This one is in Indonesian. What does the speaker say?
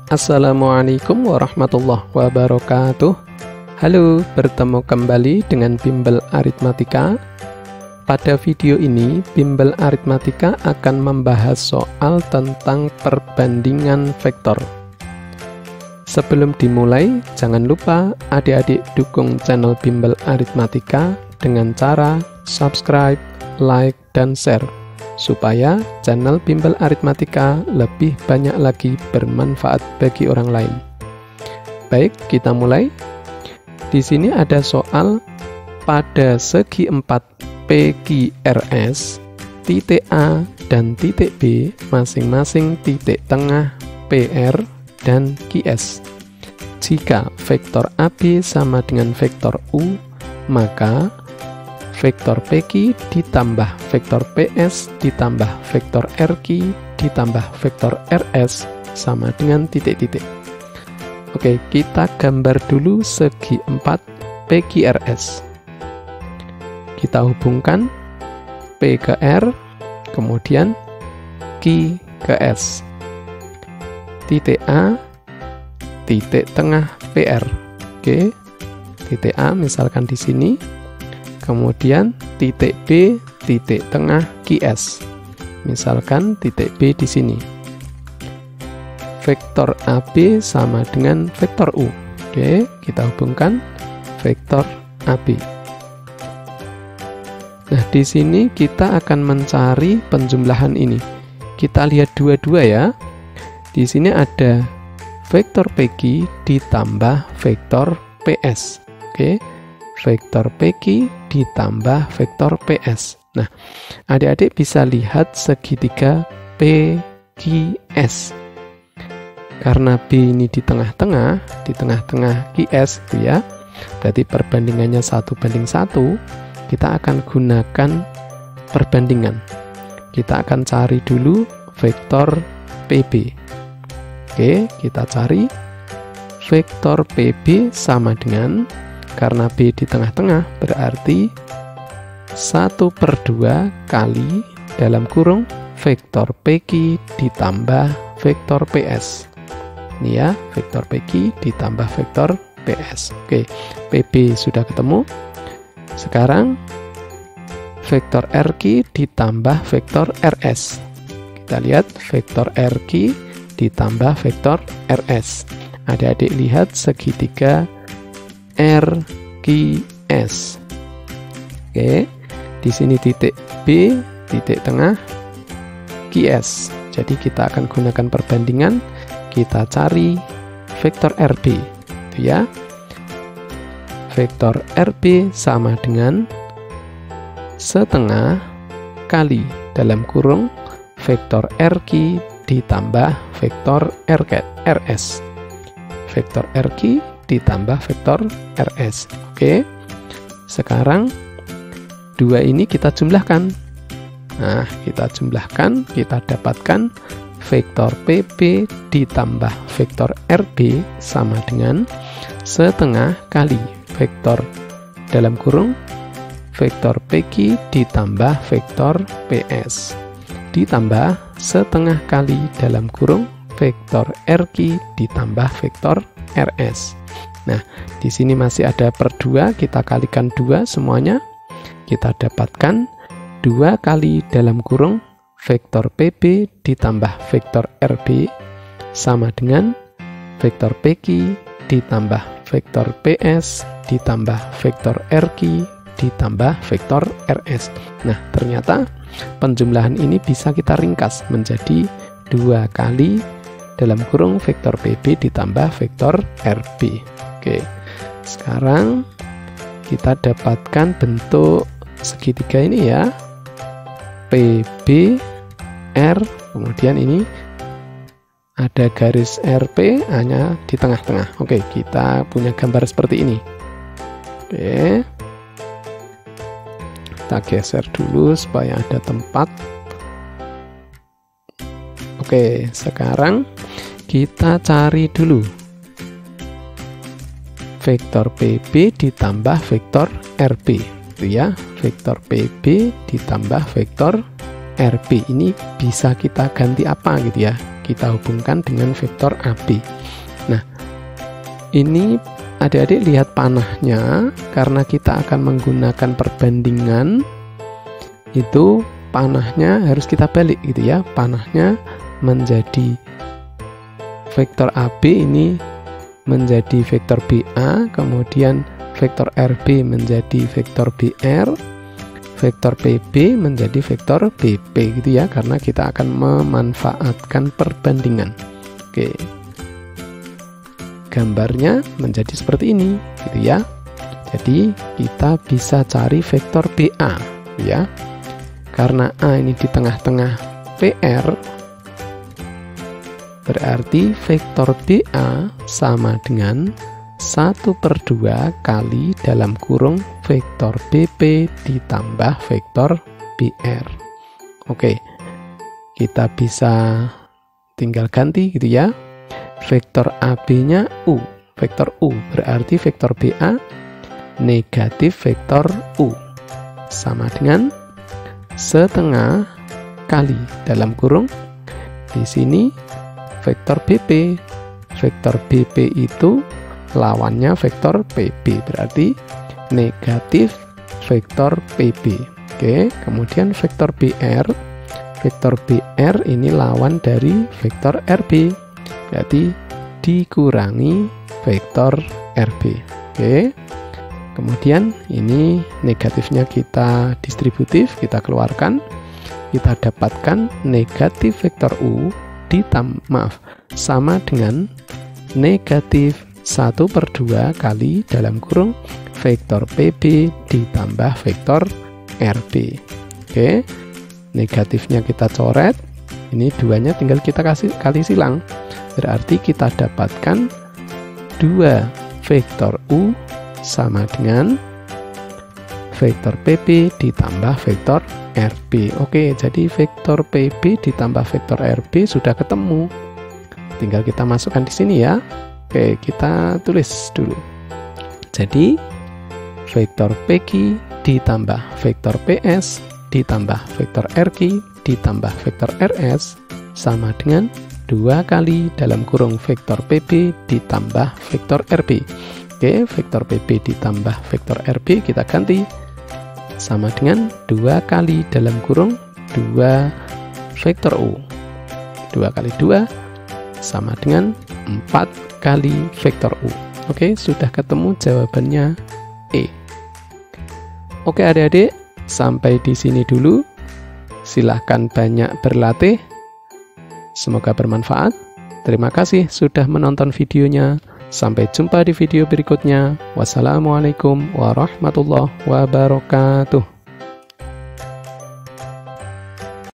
Assalamualaikum warahmatullahi wabarakatuh. Halo, bertemu kembali dengan Bimbel Aritmatika. Pada video ini, Bimbel Aritmatika akan membahas soal tentang perbandingan vektor. Sebelum dimulai, jangan lupa adik-adik dukung channel Bimbel Aritmatika dengan cara subscribe, like, dan share, supaya channel Bimbel Aritmatika lebih banyak lagi bermanfaat bagi orang lain. Baik, kita mulai. Di sini ada soal pada segi 4 PQRS, titik A dan titik B masing-masing titik tengah PR dan QS. Jika vektor AB sama dengan vektor U, maka vektor PQ ditambah vektor PS ditambah vektor RQ ditambah vektor RS sama dengan titik-titik. Oke, kita gambar dulu segi 4 PQRS. Kita hubungkan P ke R, kemudian Q ke S. Titik A, titik tengah PR. Oke, titik A misalkan di sini. Kemudian titik B, titik tengah QS. Misalkan titik B di sini. Vektor AB sama dengan vektor U. Oke, kita hubungkan vektor AB. Nah, di sini kita akan mencari penjumlahan ini. Kita lihat dua-dua ya. Di sini ada vektor PQ ditambah vektor PS. Oke. Vektor PQ ditambah vektor PS. Nah, adik-adik bisa lihat segitiga PQS. Karena B ini di tengah-tengah QS gitu ya. Berarti perbandingannya 1:1. Kita akan gunakan perbandingan. Kita akan cari dulu vektor PB. Oke, kita cari vektor PB sama dengan, karena B di tengah-tengah, berarti 1/2 kali dalam kurung vektor PQ ditambah vektor PS. Ini ya, vektor PQ ditambah vektor PS. Oke, PB sudah ketemu. Sekarang vektor RQ ditambah vektor RS. Kita lihat vektor RQ ditambah vektor RS. Adik-adik lihat segitiga RQS. Oke, di sini titik B, titik tengah QS. Jadi kita akan gunakan perbandingan, kita cari vektor RB, itu ya. Vektor RB sama dengan setengah kali dalam kurung vektor RQ ditambah vektor RS. Vektor RQ ditambah vektor RS. Oke, sekarang dua ini kita jumlahkan. Nah, kita jumlahkan, kita dapatkan vektor PB ditambah vektor RB sama dengan setengah kali vektor dalam kurung vektor PQ ditambah vektor PS ditambah setengah kali dalam kurung vektor RQ ditambah vektor RS. Nah, di sini masih ada per 2, kita kalikan 2 semuanya. Kita dapatkan 2 kali dalam kurung vektor PB ditambah vektor RB sama dengan vektor PQ ditambah vektor PS ditambah vektor RQ ditambah vektor RS. Nah, ternyata penjumlahan ini bisa kita ringkas menjadi 2 kali dalam kurung vektor PB ditambah vektor RB. Oke, sekarang kita dapatkan bentuk segitiga ini ya. PB, R, kemudian ini ada garis RP hanya di tengah-tengah. Oke, kita punya gambar seperti ini. Oke, kita geser dulu supaya ada tempat. Oke, sekarang kita cari dulu vektor PB ditambah vektor RB, itu ya. Vektor PB ditambah vektor RB ini bisa kita ganti apa gitu ya. Kita hubungkan dengan vektor AB. Ini adik-adik lihat panahnya, karena kita akan menggunakan perbandingan, itu panahnya harus kita balik gitu ya. Panahnya menjadi vektor AB ini menjadi vektor BA, kemudian vektor RB menjadi vektor BR, vektor PB menjadi vektor BP gitu ya, karena kita akan memanfaatkan perbandingan. Oke, gambarnya menjadi seperti ini gitu ya. Jadi kita bisa cari vektor BA ya, karena A ini di tengah-tengah PR, berarti vektor BA sama dengan 1/2 kali dalam kurung vektor BP ditambah vektor BR. Oke, kita bisa tinggal ganti gitu ya. Vektor AB-nya U, vektor U berarti vektor BA negatif vektor U sama dengan 1/2 kali dalam kurung di sini vektor BP. Vektor BP itu lawannya vektor PB, berarti negatif vektor PB. Oke, kemudian vektor BR. Vektor BR ini lawan dari vektor RB, berarti dikurangi vektor RB. Oke, kemudian ini negatifnya kita distributif, kita keluarkan, kita dapatkan negatif vektor U sama dengan negatif 1/2 kali dalam kurung vektor PB ditambah vektor RB. Oke, negatifnya kita coret, ini duanya tinggal kita kali silang, berarti kita dapatkan 2 vektor U sama dengan vektor PB ditambah vektor RB. Oke, jadi vektor PB ditambah vektor RB sudah ketemu. Tinggal kita masukkan di sini ya. Oke, kita tulis dulu. Jadi vektor PQ ditambah vektor PS ditambah vektor RQ ditambah vektor RS sama dengan 2 kali dalam kurung vektor PB ditambah vektor RB. Oke, vektor PB ditambah vektor RB kita ganti sama dengan 2 kali dalam kurung 2 vektor U. 2 kali 2 sama dengan 4 kali vektor U. Oke, sudah ketemu jawabannya E. Oke adik-adik, sampai di sini dulu. Silahkan banyak berlatih. Semoga bermanfaat. Terima kasih sudah menonton videonya. Sampai jumpa di video berikutnya. Wassalamualaikum warahmatullahi wabarakatuh.